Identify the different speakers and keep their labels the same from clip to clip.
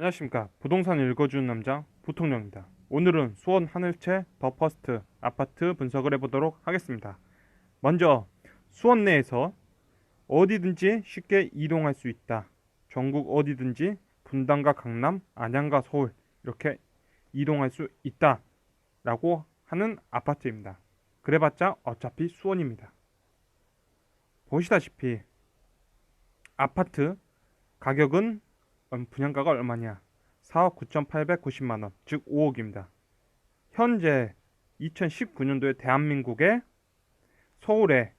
Speaker 1: 안녕하십니까. 부동산 읽어주는 남자 부통령입니다. 오늘은 수원 하늘채 더 퍼스트 아파트 분석을 해보도록 하겠습니다. 먼저 수원 내에서 어디든지 쉽게 이동할 수 있다. 전국 어디든지 분당과 강남, 안양과 서울 이렇게 이동할 수 있다 라고 하는 아파트입니다. 그래봤자 어차피 수원입니다. 보시다시피 아파트 가격은 분양가가 얼마냐? 4억 9,890만원, 즉 5억입니다. 현재 2019년도에 대한민국의 서울의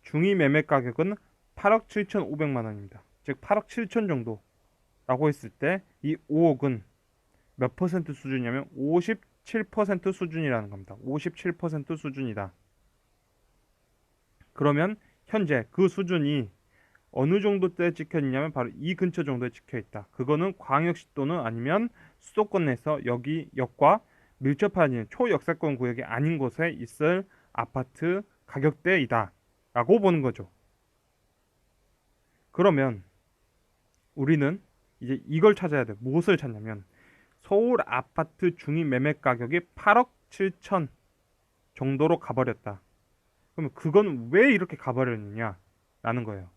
Speaker 1: 중위 매매 가격은 8억 7,500만원입니다. 즉 8억 7천 정도라고 했을 때 이 5억은 몇 퍼센트 수준이냐면 57% 수준이라는 겁니다. 57% 수준이다. 그러면 현재 그 수준이 어느 정도 때 찍혀 있냐면 바로 이 근처 정도에 찍혀 있다. 그거는 광역시 또는 아니면 수도권 내에서 여기 역과 밀접하지 초역세권 구역이 아닌 곳에 있을 아파트 가격대이다 라고 보는 거죠. 그러면 우리는 이제 이걸 찾아야 돼. 무엇을 찾냐면 서울 아파트 중위 매매 가격이 8억 7천 정도로 가버렸다. 그러면 그건 왜 이렇게 가버렸느냐 라는 거예요.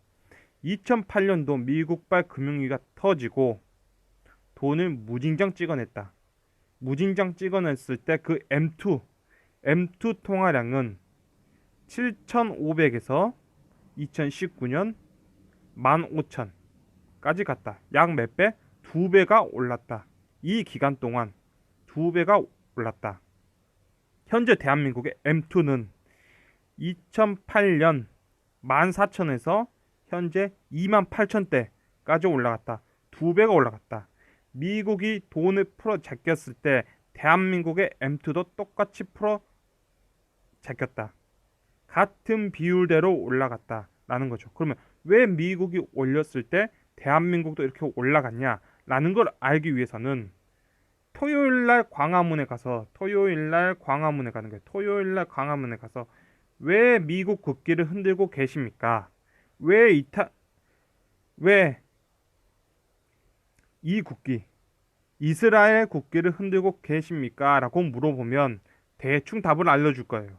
Speaker 1: 2008년도 미국발 금융위기가 터지고 돈을 무진장 찍어냈다. 무진장 찍어냈을 때 그 M2 통화량은 7,500에서 2019년 15,000까지 갔다. 약 몇 배? 두 배가 올랐다. 이 기간 동안 두 배가 올랐다. 현재 대한민국의 M2는 2008년 14,000에서 현재 28,000대까지 올라갔다. 두 배가 올라갔다. 미국이 돈을 풀어 제꼈을 때 대한민국의 M2도 똑같이 풀어 제꼈다. 같은 비율대로 올라갔다라는 거죠. 그러면 왜 미국이 올렸을 때 대한민국도 이렇게 올라갔냐라는 걸 알기 위해서는 토요일날 광화문에 가서 왜 미국 국기를 흔들고 계십니까? 왜 이 국기, 이스라엘 국기를 흔들고 계십니까? 라고 물어보면 대충 답을 알려줄 거예요.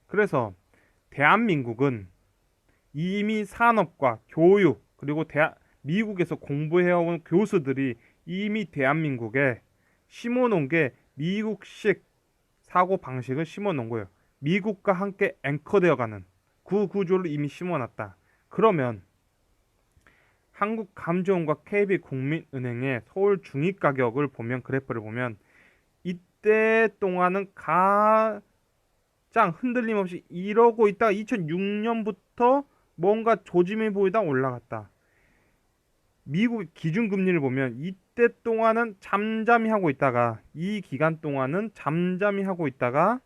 Speaker 1: 그래서 대한민국은 이미 산업과 교육, 그리고 미국에서 공부해온 교수들이 이미 대한민국에 심어놓은 게 미국식 사고 방식을 심어놓은 거예요. 미국과 함께 앵커되어가는 그 구조를 이미 심어놨다. 그러면 한국감정원과 KB국민은행의 서울 중위가격을 보면 그래프를 보면 이때 동안은 가장 흔들림 없이 이러고 있다가 2006년부터 뭔가 조짐이 보이다 올라갔다. 미국의 기준금리를 보면 이때 동안은 잠잠히 하고 있다가 이 기간 동안은 잠잠히 하고 있다가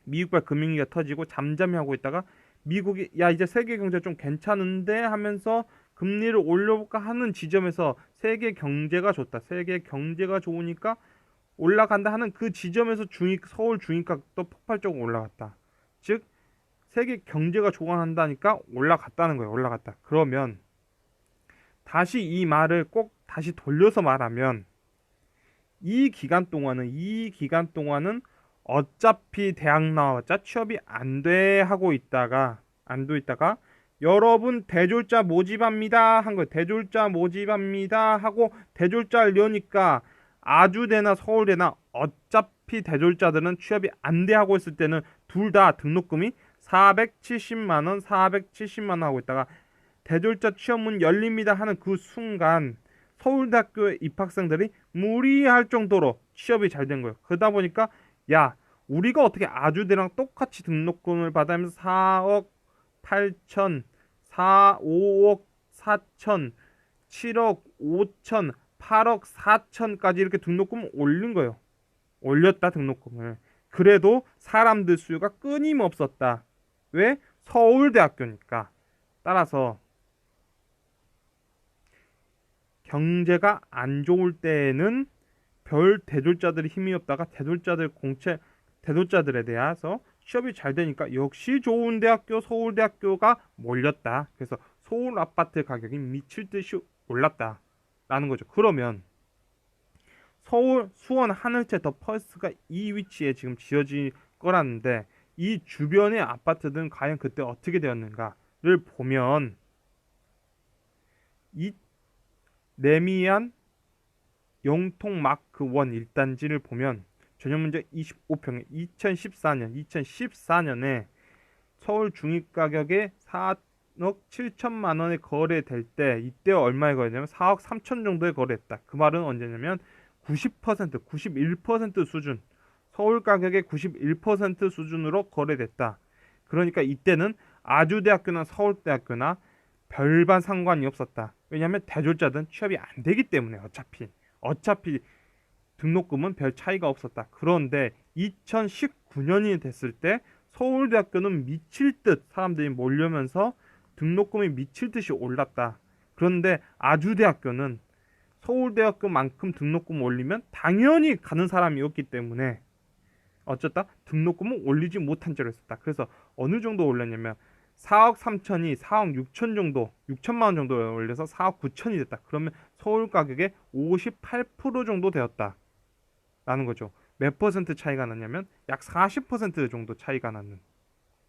Speaker 1: 미국발 금융위기가 터지고 잠잠히 하고 있다가 미국이 야 이제 세계 경제 좀 괜찮은데 하면서 금리를 올려볼까 하는 지점에서 세계 경제가 좋다. 세계 경제가 좋으니까 올라간다 하는 그 지점에서 서울 중위값도 폭발적으로 올라갔다. 즉 세계 경제가 좋아한다니까 올라갔다는 거예요. 올라갔다. 그러면 다시 이 말을 꼭 다시 돌려서 말하면 이 기간 동안은 어차피 대학 나와봤자 취업이 안 돼 하고 있다가 여러분 대졸자 모집합니다 한 거예요. 대졸자 모집합니다 하고 대졸자를 여니까 아주대나 서울대나 어차피 대졸자들은 취업이 안 돼 하고 있을 때는 둘 다 등록금이 470만 원 하고 있다가 대졸자 취업문 열립니다 하는 그 순간 서울대학교의 입학생들이 무리할 정도로 취업이 잘 된 거예요. 그러다 보니까 야 우리가 어떻게 아주대랑 똑같이 등록금을 받으면서 4억 8천 5억 4천 7억 5천 8억 4천까지 이렇게 등록금을 올린 거예요. 올렸다 등록금을. 그래도 사람들 수요가 끊임없었다. 왜? 서울대학교니까. 따라서 경제가 안 좋을 때에는 별 대졸자들이 힘이 없다가 대졸자들에 대해서 취업이 잘 되니까 역시 좋은 대학교 서울대학교가 몰렸다. 그래서 서울 아파트 가격이 미칠 듯이 올랐다. 라는 거죠. 그러면 서울 수원 하늘채 더 퍼스트가 이 위치에 지금 지어질 거라는데 이 주변의 아파트들은 과연 그때 어떻게 되었는가를 보면 이 레미안 영통 마크 1 1단지를 보면 전용 면적 25평에 2014년에 서울 중위 가격에 4억 7천만 원에 거래될 때 이때 얼마에 거래냐면 4억 3천 정도에 거래했다. 그 말은 언제냐면 90%, 91% 수준, 서울 가격의 91% 수준으로 거래됐다. 그러니까 이때는 아주대학교나 서울대학교나 별반 상관이 없었다. 왜냐하면 대졸자들은 취업이 안 되기 때문에 어차피 등록금은 별 차이가 없었다. 그런데 2019년이 됐을 때 서울대학교는 미칠 듯 사람들이 몰려면서 등록금이 미칠 듯이 올랐다. 그런데 아주대학교는 서울대학교만큼 등록금 올리면 당연히 가는 사람이 없기 때문에 어쨌다 등록금은 올리지 못한 채로 했었다. 그래서 어느 정도 올렸냐면 4억 3천이 4억 6천 정도, 6천만 원 정도 올려서 4억 9천이 됐다. 그러면 서울 가격의 58% 정도 되었다. 라는 거죠. 몇 퍼센트 차이가 났냐면 약 40% 정도 차이가 나는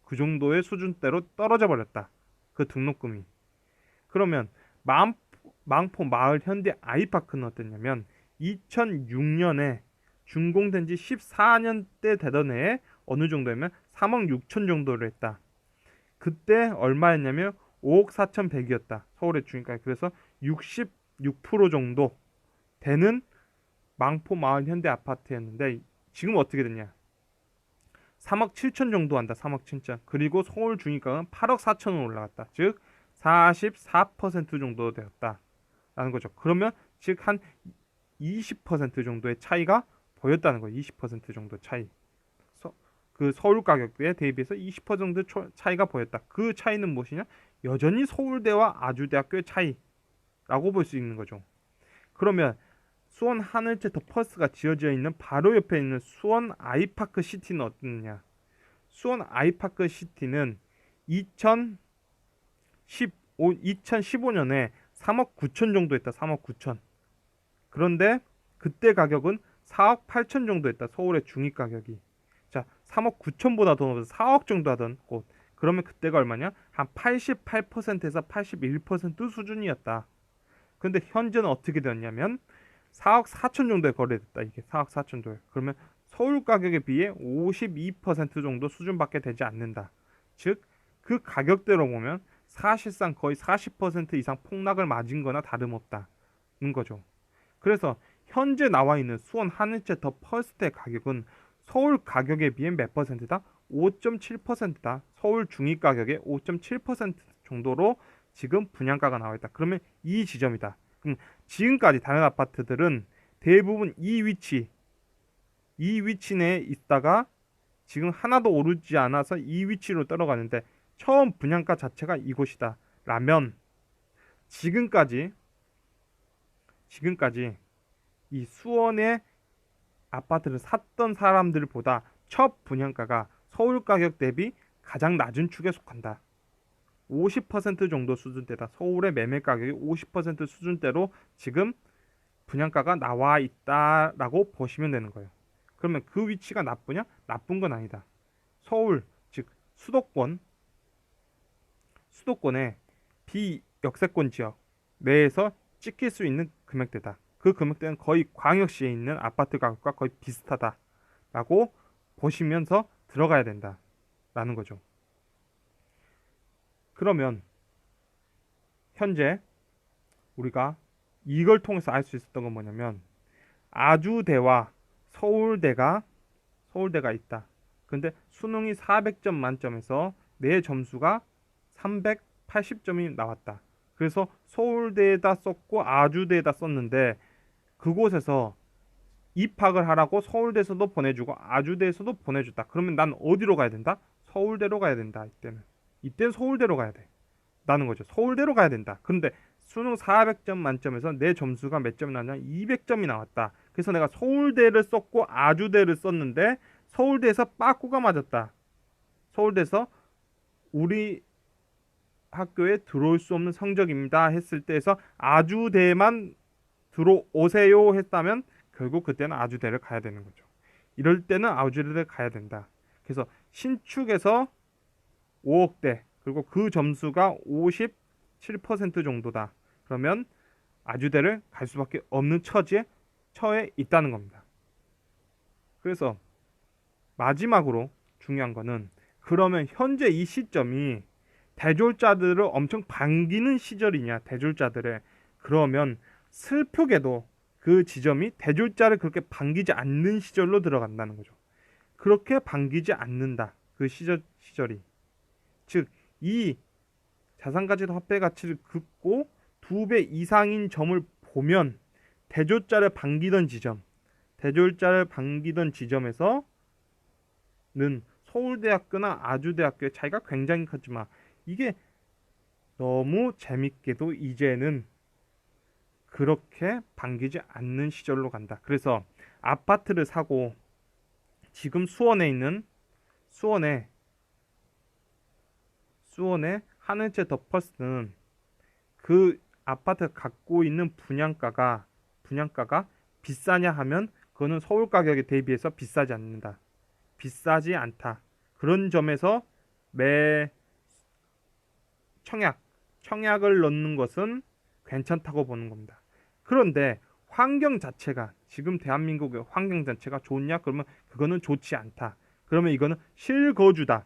Speaker 1: 그 정도의 수준대로 떨어져 버렸다. 그 등록금이. 그러면 망포 마을 현대 아이파크는 어땠냐면 2006년에 준공된 지 14년대 되던 해에 어느 정도냐면 3억 6천 정도를 했다. 그때 얼마였냐면 5억 4천 100이었다. 서울의 중위가. 그래서 66% 정도 되는 망포 마을 현대 아파트였는데 지금 어떻게 됐냐? 3억 7천 정도 한다. 3억 7천. 그리고 서울 중위가는 8억 4천으로 올라갔다. 즉 44% 정도 되었다. 라는 거죠. 그러면 즉 한 20% 정도의 차이가 보였다는 거예요. 20% 정도 차이. 그 서울 가격대에 대비해서 20% 정도 차이가 보였다. 그 차이는 무엇이냐? 여전히 서울대와 아주대학교의 차이라고 볼 수 있는 거죠. 그러면 수원 하늘채 더 퍼스가 지어져 있는 바로 옆에 있는 수원 아이파크 시티는 어떻느냐? 수원 아이파크 시티는 2015년에 3억 9천 정도 했다. 3억 9천. 그런데 그때 가격은 4억 8천 정도 했다. 서울의 중위 가격이. 자, 3억 9천보다 더 높아서 4억 정도 하던 곳. 그러면 그때가 얼마냐? 한 88%에서 81% 수준이었다. 근데 현재는 어떻게 되었냐면 4억 4천 정도에 거래됐다. 이게 4억 4천 정도. 그러면 서울 가격에 비해 52% 정도 수준밖에 되지 않는다. 즉, 그 가격대로 보면 사실상 거의 40% 이상 폭락을 맞은 거나 다름없다는 거죠. 그래서 현재 나와 있는 수원 하늘채 더 퍼스트의 가격은 서울 가격에 비해 몇 퍼센트다? 5.7%다. 서울 중위 가격의 5.7% 정도로 지금 분양가가 나와 있다. 그러면 이 지점이다. 그럼 지금까지 다른 아파트들은 대부분 이 위치 내에 있다가 지금 하나도 오르지 않아서 이 위치로 떨어가는데 처음 분양가 자체가 이곳이다. 라면 지금까지 이 수원의 아파트를 샀던 사람들보다 첫 분양가가 서울 가격 대비 가장 낮은 축에 속한다. 50% 정도 수준대다. 서울의 매매 가격이 50% 수준대로 지금 분양가가 나와 있다라고 보시면 되는 거예요. 그러면 그 위치가 나쁘냐? 나쁜 건 아니다. 서울, 즉 수도권의 비역세권 지역 내에서 찍힐 수 있는 금액대다. 그 금액대는 거의 광역시에 있는 아파트 가격과 거의 비슷하다라고 보시면서 들어가야 된다라는 거죠. 그러면 현재 우리가 이걸 통해서 알 수 있었던 건 뭐냐면 아주대와 서울대가 있다. 근데 수능이 400점 만점에서 내 점수가 380점이 나왔다. 그래서 서울대에다 썼고 아주대에다 썼는데 그곳에서 입학을 하라고 서울대에서도 보내주고 아주대에서도 보내줬다. 그러면 난 어디로 가야 된다? 서울대로 가야 된다. 이때는 서울대로 가야 돼. 라는 거죠. 서울대로 가야 된다. 그런데 수능 400점 만점에서 내 점수가 몇 점이 나왔냐? 200점이 나왔다. 그래서 내가 서울대를 썼고 아주대를 썼는데 서울대에서 빠꾸가 맞았다. 서울대에서 우리 학교에 들어올 수 없는 성적입니다 했을 때에서 아주대만 들어오세요 했다면 결국 그때는 아주대를 가야 되는 거죠. 이럴 때는 아주대를 가야 된다. 그래서 신축에서 5억대 그리고 그 점수가 57% 정도다. 그러면 아주대를 갈 수밖에 없는 처에 있다는 겁니다. 그래서 마지막으로 중요한 거는 그러면 현재 이 시점이 대졸자들을 엄청 반기는 시절이냐 대졸자들의 그러면 슬프게도 그 지점이 대졸자를 그렇게 반기지 않는 시절로 들어간다는 거죠. 그렇게 반기지 않는다. 그 시절이 즉 이 자산가치도 화폐 가치를 긋고 2배 이상인 점을 보면 대졸자를 반기던 지점에서는 서울대학교나 아주대학교의 차이가 굉장히 컸지만 이게 너무 재밌게도 이제는 그렇게 반기지 않는 시절로 간다. 그래서 아파트를 사고 지금 수원의 하늘채 더 퍼스트는 그 아파트 갖고 있는 분양가가 비싸냐 하면 그거는 서울 가격에 대비해서 비싸지 않다. 그런 점에서 청약을 넣는 것은 괜찮다고 보는 겁니다. 그런데 환경 자체가 지금 대한민국의 환경 자체가 좋냐? 그러면 그거는 좋지 않다. 그러면 이거는 실거주다.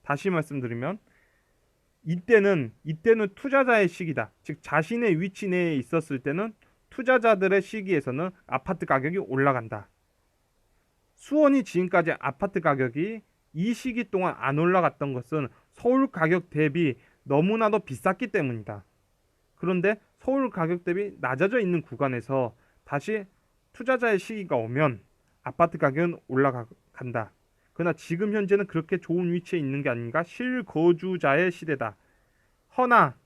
Speaker 1: 다시 말씀드리면 이때는 투자자의 시기다. 즉 자신의 위치 내에 있었을 때는 투자자들의 시기에서는 아파트 가격이 올라간다. 수원이 지금까지 아파트 가격이 이 시기 동안 안 올라갔던 것은 서울 가격 대비 너무나도 비쌌기 때문이다. 그런데 서울 가격 대비 낮아져 있는 구간에서 다시 투자자의 시기가 오면 아파트 가격은 올라간다. 그러나 지금 현재는 그렇게 좋은 위치에 있는 게 아닌가 실거주자의 시대다. 허나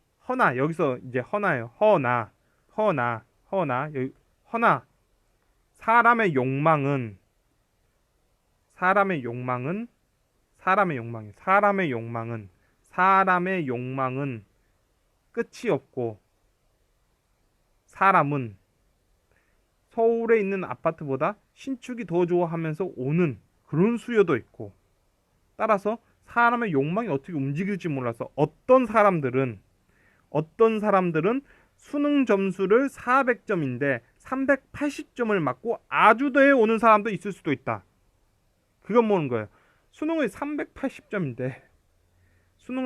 Speaker 1: 여기서 이제 허나예요. 허나 사람의 욕망은 끝이 없고 사람은 서울에 있는 아파트보다 신축이 더 좋아하면서 오는 그런 수요도 있고 따라서 사람의 욕망이 어떻게 움직일지 몰라서 어떤 사람들은 수능 점수를 400점인데 380점을 맞고 아주대에 오는 사람도 있을 수도 있다. 그건 뭐는 거예요? 수능을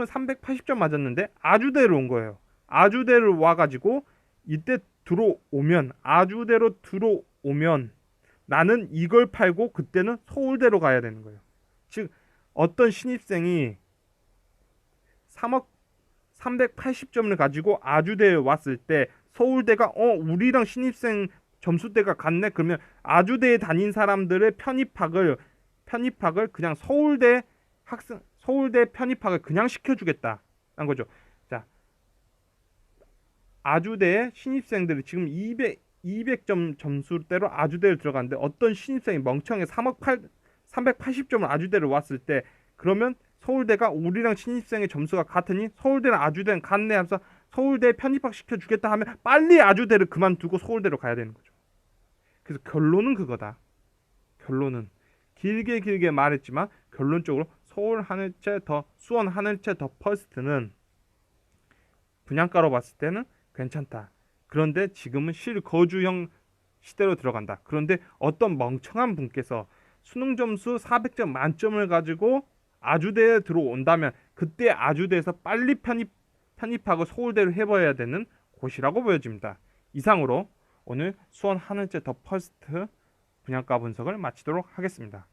Speaker 1: 380점 맞았는데 아주대로 온 거예요. 아주대를 와가지고 이때 아주대로 들어오면 나는 이걸 팔고 그때는 서울대로 가야 되는 거예요. 즉 어떤 신입생이 380점을 가지고 아주대에 왔을 때 서울대가 우리랑 신입생 점수대가 같네. 그러면 아주대에 다닌 사람들의 편입학을 그냥 서울대 편입학을 그냥 시켜주겠다는 거죠. 자, 아주대의 신입생들이 지금 200점 점수대로 아주대를 들어갔는데 어떤 신입생이 멍청하게 380점을 아주대를 왔을 때 그러면 서울대가 우리랑 신입생의 점수가 같으니 서울대랑 아주대는 같네 하면서 서울대 편입학 시켜주겠다 하면 빨리 아주대를 그만두고 서울대로 가야 되는 거죠. 그래서 결론은 그거다. 결론은 길게 말했지만 결론적으로 수원 하늘채 더 퍼스트는 분양가로 봤을 때는 괜찮다. 그런데 지금은 실거주형 시대로 들어간다. 그런데 어떤 멍청한 분께서 수능 점수 400점 만점을 가지고 아주대에 들어온다면 그때 아주대에서 빨리 편입하고 서울대로 해버려야 되는 곳이라고 보여집니다. 이상으로 오늘 수원 하늘채 더 퍼스트 분양가 분석을 마치도록 하겠습니다.